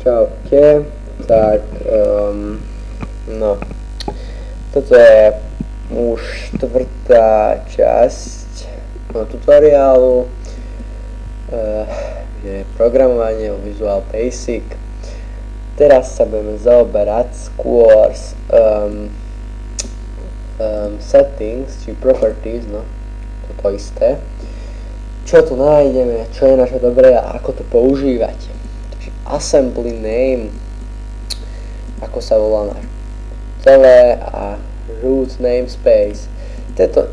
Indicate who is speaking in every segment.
Speaker 1: Čaute, tak no, toto je už štvrtá časť tutoriálu, je programovanie o Visual Basic. Teraz sa budeme zaoberať skôr settings, či properties, no, toto isté. Čo tu nájdeme, čo je naše dobré a ako to používať. Takže assembly name, ako sa volá náš celé, a root namespace. Toto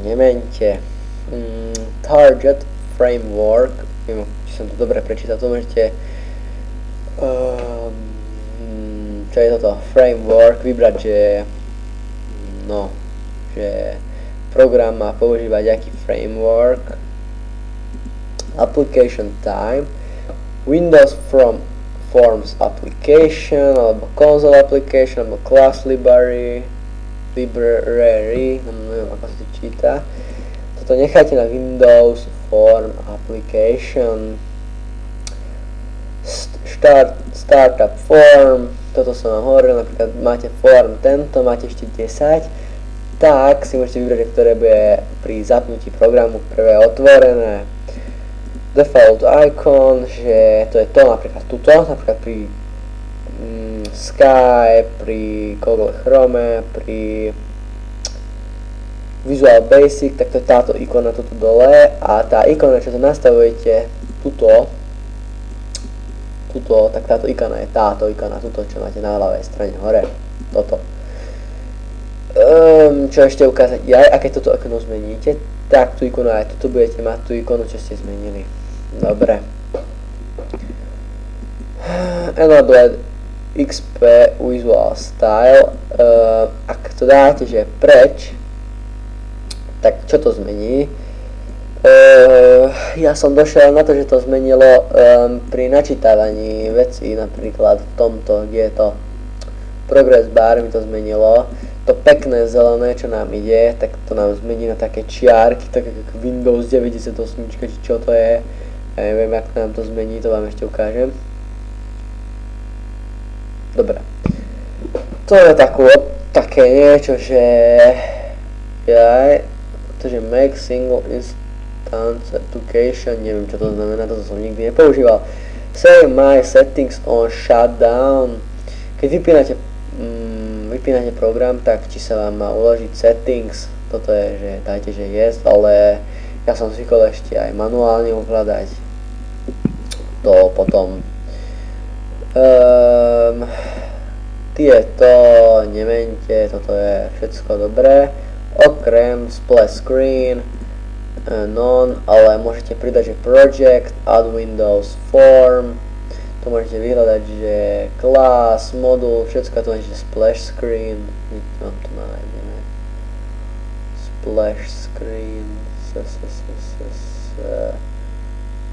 Speaker 1: nemente. Target framework, neviem, či som to dobre prečítal, to môžete čo je toto framework, vybrať, že že program má používať aký framework. Application type, Windows Forms application, alebo console application, alebo class library, neviem ako sa to číta. Toto necháte na Windows Form application. Startup form, toto som vám hovoril, napríklad máte form tento, máte ešte 10, tak si môžete vybrať, ktoré bude pri zapnutí programu prvé otvorené. Default icon, že to je to napríklad tuto, napríklad pri Skype, pri Google Chrome, pri Visual Basic, tak to je táto ikona tuto dole, a tá ikona, čo to nastavujete tuto, tak táto ikona je táto ikona tuto, čo máte na ľavej strane hore, toto. Čo ešte ukázať, a keď toto ikonu zmeníte, tak tú ikonu aj tuto budete mať tú ikonu, čo ste zmenili. Dobre. Enabled XP Visual Style. Ak to dáte, že preč, tak čo to zmení? Ja som došiel na to, že to zmenilo pri načítavaní vecí, napríklad v tomto, kde je to progress bar, mi to zmenilo. To pekné zelené, čo nám ide, tak to nám zmení na také čiarky, tak ako Windows 98, či čo to je. Ja neviem, ako nám to zmení, to vám ešte ukážem. Dobre. To je také niečo, že make single instance application, neviem čo to znamená, to som nikdy nepoužíval. Save my settings on shutdown. Keď vypínate program, tak či sa vám má uložiť settings, toto je, že dajte, že yes, ale ja som zvykol ešte aj manuálne ukladať. To potom tieto nemente, toto je všetko dobré, okrem splash screen, non, ale môžete pridať, že project, add Windows form, to môžete vyhľadať, že class, modul, všetko to máte, že splash screen, vám to nájdeme, splash screen,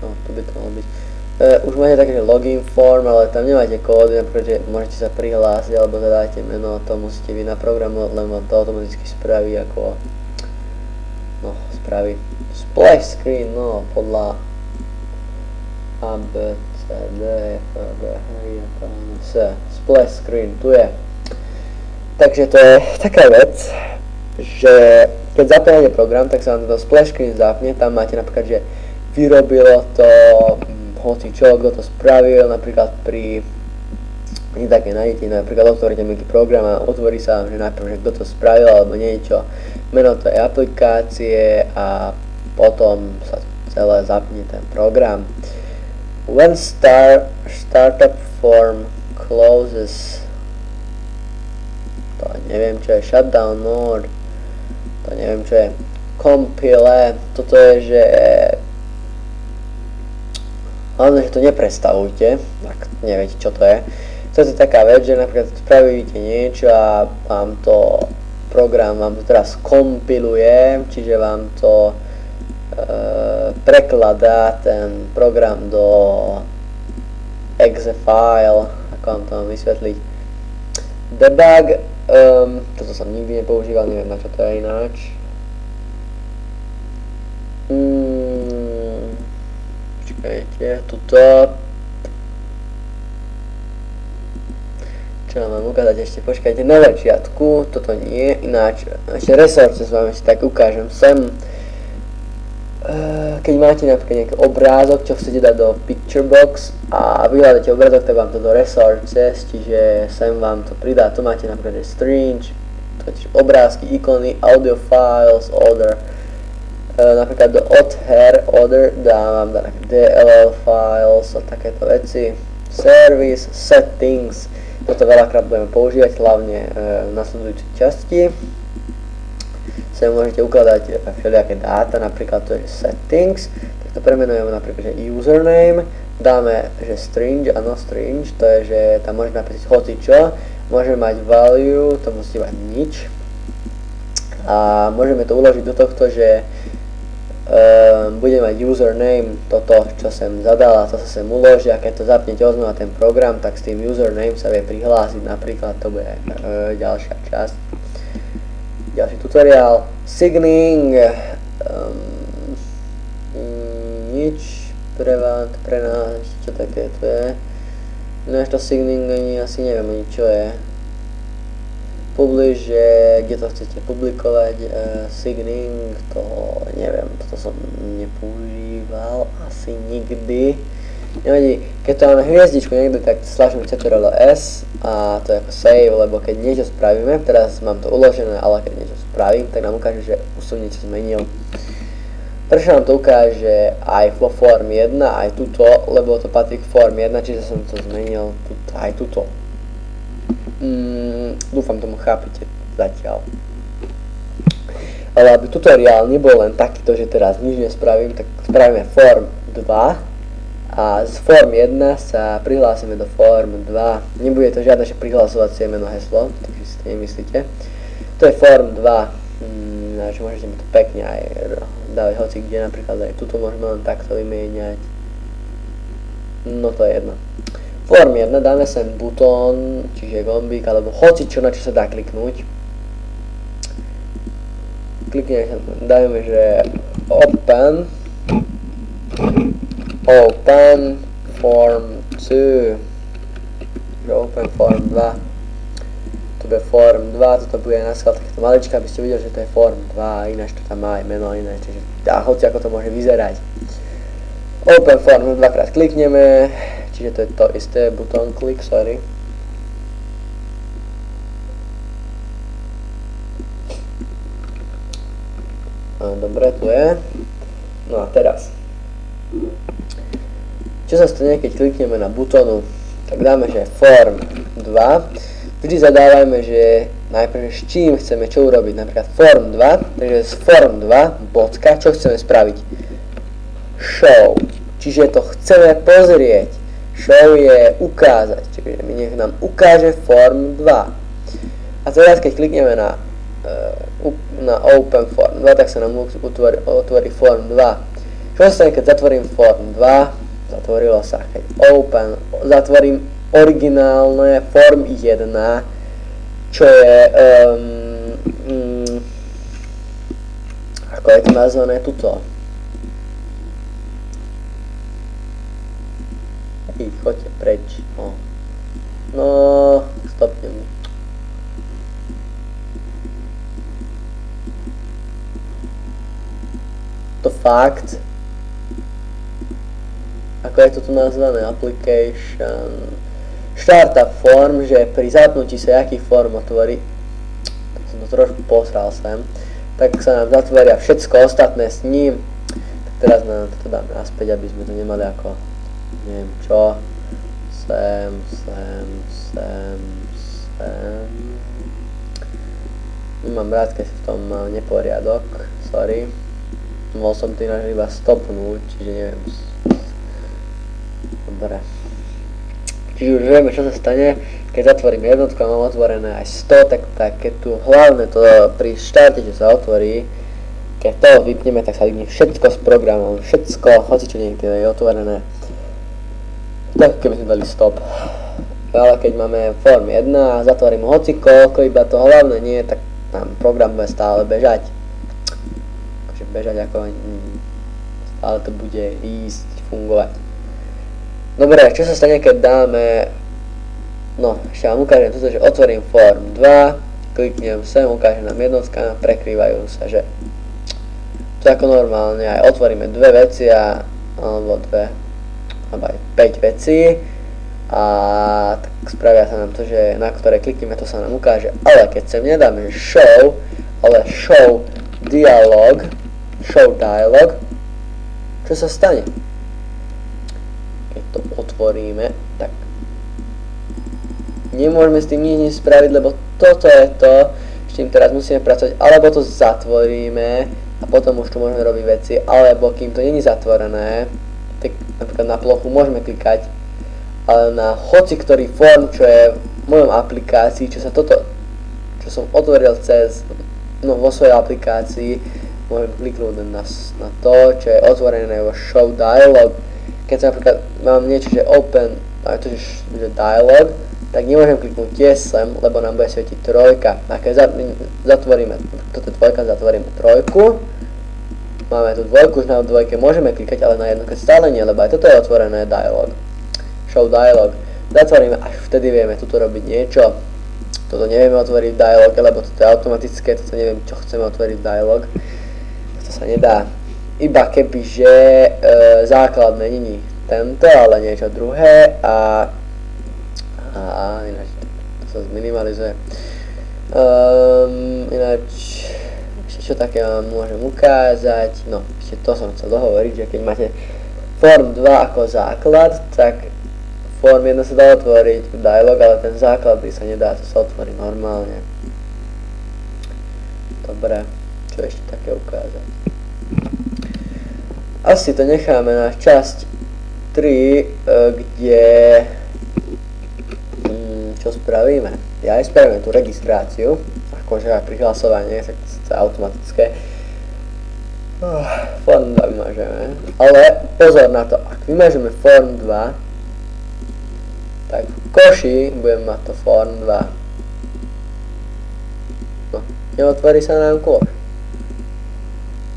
Speaker 1: no to by to malo byť. Už máte také, že login form, ale tam nemáte kódy, napríklad, že môžete sa prihlásiť, alebo zadáte meno, to musíte vy naprogramovať, len vám to automaticky spraví ako, spraví splash screen, podľa A, B, C, D, F, G, H, I, K, L, S, splash screen, tu je. Takže to je taká vec, že keď zapínate program, tak sa vám to splash screen zapne, tam máte napríklad, že vyrobilo to hoci čo, kto to spravil, napríklad pri také nájdete, napríklad otvoríte nejaký program a otvorí sa vám, že najprv, že kto to spravil, alebo niečo, meno tej aplikácie, a potom sa celé zapne ten program. When startup form closes, to neviem čo je, shutdown mode, to neviem čo je, compile, toto je, že hlavne, že to neprestavujte, ak neviete čo to je. To je taká vec, že napríklad spravíte niečo a vám to program vám to teraz kompiluje, čiže vám to prekladá ten program do exe file, ako vám to mám vysvetliť. Debug, toto som nikdy nepoužíval, neviem na čo to je ináč. Počkajte, tuto Čo vám mám ukázať ešte, počkajte, na začiatku, toto nie, ináč, ešte resources vám ešte tak ukážem sem. Keď máte napríklad nejaký obrázok, čo chcete dať do picture box a vyhľadáte obrázok, tak vám to do resources, čiže sem vám to pridá, tu máte napríklad string, totiž obrázky, ikony, audio files, order, napríklad do order dávam DLL files a takéto veci, service, settings, toto veľakrát budeme používať, hlavne v nasledujúcej časti. Sem môžete ukladať všelijaké dáta, napríklad to je settings, tak to premenujeme napríklad, že username, dáme, že string a no string, to je, že tam môžeme napísať hocičo, môžeme mať value, to musíte mať nič a môžeme to uložiť do tohto, že budeme mať username, toto, čo sem zadal a to sa sem uloží a keď to zapnete odznova ten program, tak s tým username sa vie prihlásiť, napríklad to bude ďalšia časť. Ďalší tutoriál, signing, nič pre nás, čo také to je, no ešte to signing ani asi neviem ani čo je, publish, kde to chcete publikovať, signing, to neviem, toto som nepoužíval asi nikdy. Nevadí, keď to máme hviezdičku niekde, tak slažím Ctrl+S a to je ako save, lebo keď niečo spravíme, teraz mám to uložené, ale keď niečo spravím, tak nám ukáže, že už som niečo zmenil. Prečo nám to ukáže aj vo form 1, aj tuto, lebo to patrí k form 1, čiže som to zmenil aj tuto. Dúfam, tomu chápete zatiaľ. Ale aby tutoriál nebol len takýto, že teraz nič nespravím, tak spravíme form 2. A z form 1 sa prihlásime do form 2. Nebude to žiadne prihlasovacie meno heslo, takže si to nemyslíte. To je form 2. Takže môžete mi to pekne aj dávať hoci kde, napríklad aj tuto môžeme len takto vymieňať. No to je jedno. Form 1 dáme sem butón, čiže gombík, alebo hoci čo, na čo sa dá kliknúť. Klikneme, dajme, že open form 2, open form 2, to bude form 2, toto bude na schvál takéto malička, aby ste videli, že to je form 2, ináč to tam má aj meno iné, čiže hoci ako to môže vyzerať. Open form, dvakrát klikneme, čiže to je to isté, button click, sorry. Dobre, tu je. No a teraz. Čo sa stane, keď klikneme na butonu, tak dáme, že form 2, vždy zadávajme, že najprv s čím chceme čo urobiť, napríklad form 2, takže z form 2, bodka, čo chceme spraviť? Show, čiže to chceme pozrieť, show je ukázať, čiže nech nám ukáže form 2. A teraz keď klikneme na open form 2, tak sa nám otvorí form 2. Čo sa stane, keď zatvorím form 2? Zatvorilo sa, keď zatvorím originálne form 1, čo je, ako je to nazvané tuto. Choďte preč, no, stopne mi. To fakt. Ako je to tu nazvané, application, startup form, že pri zapnutí sa jaký form otvorí, tak som to trošku posral sem, tak sa nám zatvoria všetko ostatné s ním, tak teraz nám to dáme naspäť, aby sme to nemali ako, neviem čo, sem, nemám rád, keď v tom mám neporiadok, sorry, mohol som to ináč iba stopnúť, čiže neviem. Dobre. Čiže už vieme, čo sa stane, keď zatvorím jednotku a mám otvorené aj 100, tak keď tu hlavne to pri štarte, čo sa otvorí, keď to vypneme, tak sa vypne všetko s programom, všetko, hoci čo niekde je otvorené. Tak keby sme dali stop. Ale keď máme form 1 a zatvorím hocikoľko, iba to hlavne nie, tak nám program bude stále bežať. Takže bežať ako stále to bude ísť, fungovať. Dobre, čo sa stane, keď dáme No, ešte vám ukážem toto, že otvorím form 2, kliknem sem, ukáže nám jednotka, prekrývajú sa, že to ako normálne, aj otvoríme dve veci alebo aj 5 vecí a tak spravia sa nám to, že na ktoré klikneme, to sa nám ukáže, ale keď sem nedáme show, ale show dialog, čo sa stane? Keď to otvoríme, tak nemôžeme s tým nič spraviť, lebo toto je to, s čím teraz musíme pracovať, alebo to zatvoríme a potom už tu môžeme robiť veci, alebo kým to není zatvorené, tak napríklad na plochu môžeme klikať, ale na hoci ktorý form, čo je v mojom aplikácii, čo som otvoril vo svojej aplikácii, môžem kliknúť na to, čo je otvorené vo show dialog. Keď sa napríklad mám niečo, že open, že dialog, tak nemôžem kliknúť tiež sem, lebo nám bude svietiť trojka. A keď zatvoríme, toto je dvojka, zatvoríme trojku, máme tu dvojku, už na dvojke môžeme klikať, ale na jednotke stále nie, lebo aj toto je otvorené dialog. Show dialog. Zatvoríme, až vtedy vieme tuto robiť niečo. Toto nevieme otvoriť v dialoge, lebo toto je automatické, toto neviem, čo chceme otvoriť v dialog. To sa nedá. Iba kebyže základné není tento, ale niečo druhé a ináč to sa zminimalizuje. Ináč ešte čo také vám môžem ukázať, no ešte to som chcel dohovoriť, že keď máte form 2 ako základ, tak form 1 sa dá otvoriť v dialog, ale ten základ sa nedá, to sa otvorí normálne. Dobre, čo ešte také ukázať? Asi to necháme na časť 3, kde čo spravíme? Ja aj spravíme tú registráciu, akože aj prihlasovanie, tak to je automatické. Form 2 vymažeme, ale pozor na to, ak vymažeme form 2, tak v koši budeme mať to form 2. No, neotvorí sa nám koš.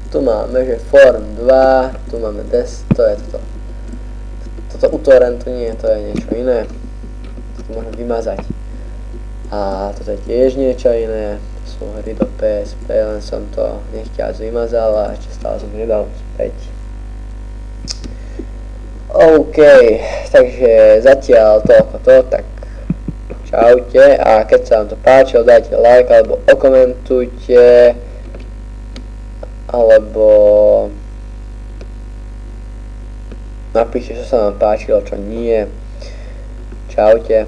Speaker 1: Tu máme, že form 2, tu máme to je toto. Toto utorrent, to nie, to je niečo iné. To môžem vymazať. A toto je tiež niečo iné. To sú hry do PSP, len som to nechťac vymazal a ešte stále som nedal späť. OK, takže zatiaľ toľko to, tak čaute a keď sa vám to páčilo, dajte like alebo okomentujte alebo napíšte, čo sa vám páčilo, čo nie. Čaute.